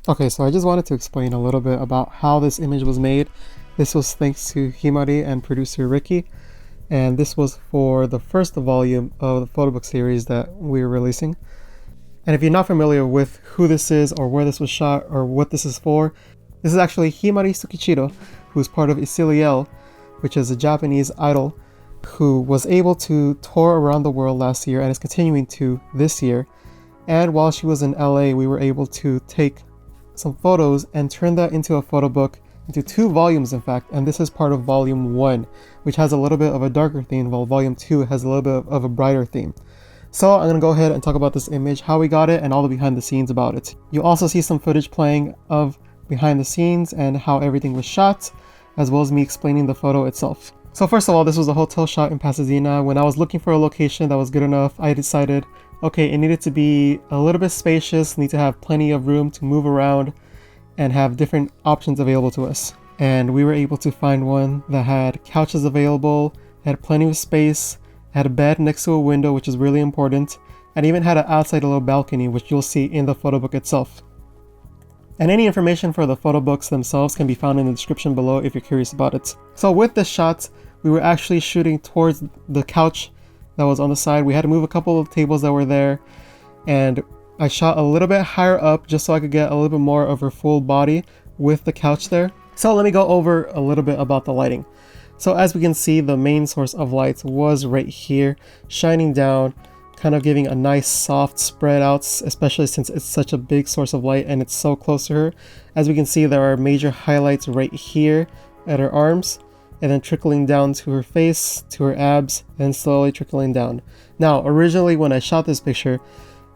Okay, so I just wanted to explain a little bit about how this image was made. This was thanks to Himari and producer Ricky, and this was for the first volume of the photobook series that we're releasing. And if you're not familiar with who this is or where this was shot or what this is for, this is actually Himari Tsukishiro, who's part of Isiliel, which is a Japanese idol who was able to tour around the world last year and is continuing to this year. And while she was in LA, we were able to take some photos and turn that into a photo book, into 2 volumes in fact, and this is part of volume 1, which has a little bit of a darker theme, while volume 2 has a little bit of a brighter theme. So I'm going to go ahead and talk about this image, how we got it, and all the behind the scenes about it. You'll also see some footage playing of behind the scenes and how everything was shot, as well as me explaining the photo itself. So first of all, this was a hotel shot in Pasadena. When I was looking for a location that was good enough, I decided, okay, it needed to be a little bit spacious, need to have plenty of room to move around and have different options available to us. And we were able to find one that had couches available, had plenty of space, had a bed next to a window, which is really important, and even had an outside little balcony, which you'll see in the photo book itself. And any information for the photo books themselves can be found in the description below if you're curious about it. So with this shot, we were actually shooting towards the couch that was on the side. We had to move a couple of tables that were there, and I shot a little bit higher up just so I could get a little bit more of her full body with the couch there. So let me go over a little bit about the lighting. So as we can see, the main source of light was right here, shining down, kind of giving a nice soft spread out, especially since it's such a big source of light and it's so close to her. As we can see, there are major highlights right here at her arms, and then trickling down to her face, to her abs, and slowly trickling down. Now, originally when I shot this picture,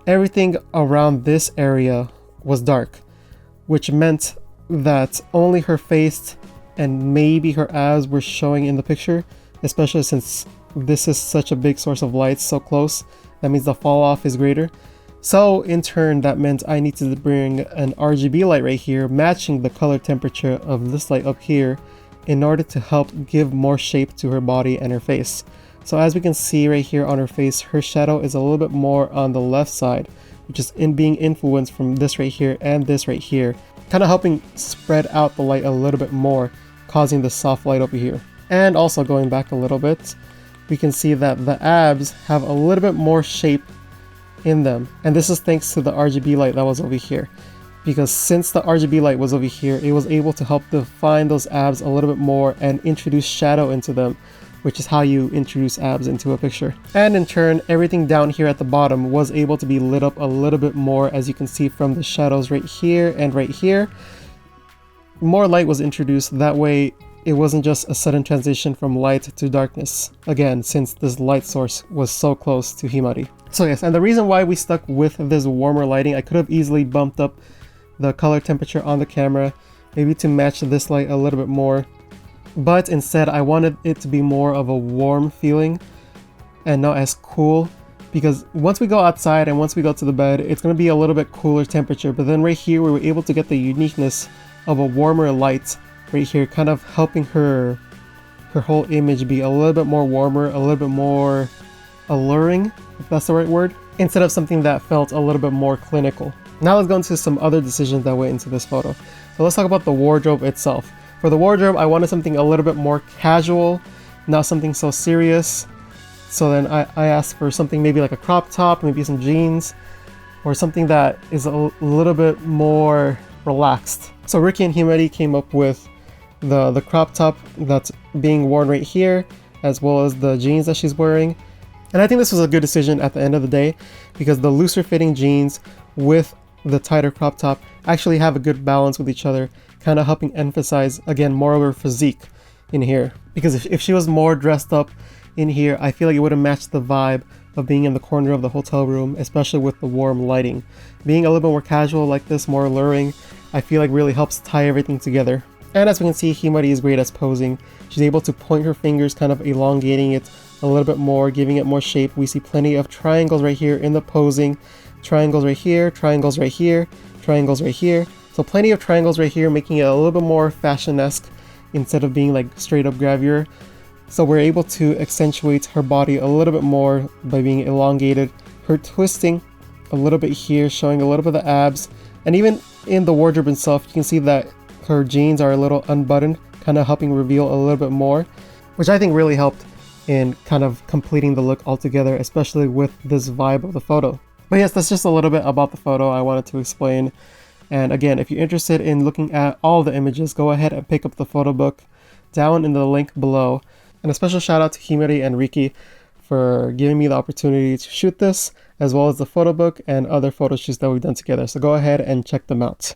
everything around this area was dark, which meant that only her face and maybe her abs were showing in the picture, especially since this is such a big source of light so close. That means the fall off is greater. So in turn, that meant I needed to bring an RGB light right here, matching the color temperature of this light up here, in order to help give more shape to her body and her face. So as we can see right here on her face, her shadow is a little bit more on the left side, which is being influenced from this right here and this right here, kind of helping spread out the light a little bit more, causing the soft light over here. And also going back a little bit, we can see that the abs have a little bit more shape in them, and this is thanks to the RGB light that was over here. Because since the RGB light was over here, it was able to help define those abs a little bit more and introduce shadow into them, which is how you introduce abs into a picture. And in turn, everything down here at the bottom was able to be lit up a little bit more, as you can see from the shadows right here and right here. More light was introduced, that way it wasn't just a sudden transition from light to darkness, again, since this light source was so close to Himari. So yes, and the reason why we stuck with this warmer lighting, I could have easily bumped up the color temperature on the camera, maybe to match this light a little bit more, but instead I wanted it to be more of a warm feeling and not as cool, because once we go outside and once we go to the bed, it's going to be a little bit cooler temperature, but then right here we were able to get the uniqueness of a warmer light right here, kind of helping her whole image be a little bit more warmer, a little bit more alluring, if that's the right word, instead of something that felt a little bit more clinical. Now let's go into some other decisions that went into this photo. So let's talk about the wardrobe itself. For the wardrobe, I wanted something a little bit more casual, not something so serious. So then I asked for something maybe like a crop top, maybe some jeans, or something that is a little bit more relaxed. So Ricky and Himari came up with the crop top that's being worn right here, as well as the jeans that she's wearing. And I think this was a good decision at the end of the day, because the looser fitting jeans with the tighter crop top actually have a good balance with each other, kind of helping emphasize again more of her physique in here. Because if she was more dressed up in here, I feel like it would have matched the vibe of being in the corner of the hotel room, especially with the warm lighting. Being a little bit more casual like this, more alluring, I feel like really helps tie everything together. And as we can see, Himari is great at posing. She's able to point her fingers, kind of elongating it a little bit more, giving it more shape. We see plenty of triangles right here in the posing. Triangles right here, triangles right here, triangles right here. So plenty of triangles right here, making it a little bit more fashion-esque instead of being like straight up gravure. So we're able to accentuate her body a little bit more by being elongated. Her twisting a little bit here, showing a little bit of the abs, And even in the wardrobe itself, you can see that her jeans are a little unbuttoned, kind of helping reveal a little bit more, which I think really helped in kind of completing the look altogether, especially with this vibe of the photo. But yes, that's just a little bit about the photo I wanted to explain. And again, if you're interested in looking at all the images, go ahead and pick up the photo book down in the link below. And a special shout out to Himari and Riki for giving me the opportunity to shoot this, as well as the photo book and other photo shoots that we've done together. So go ahead and check them out.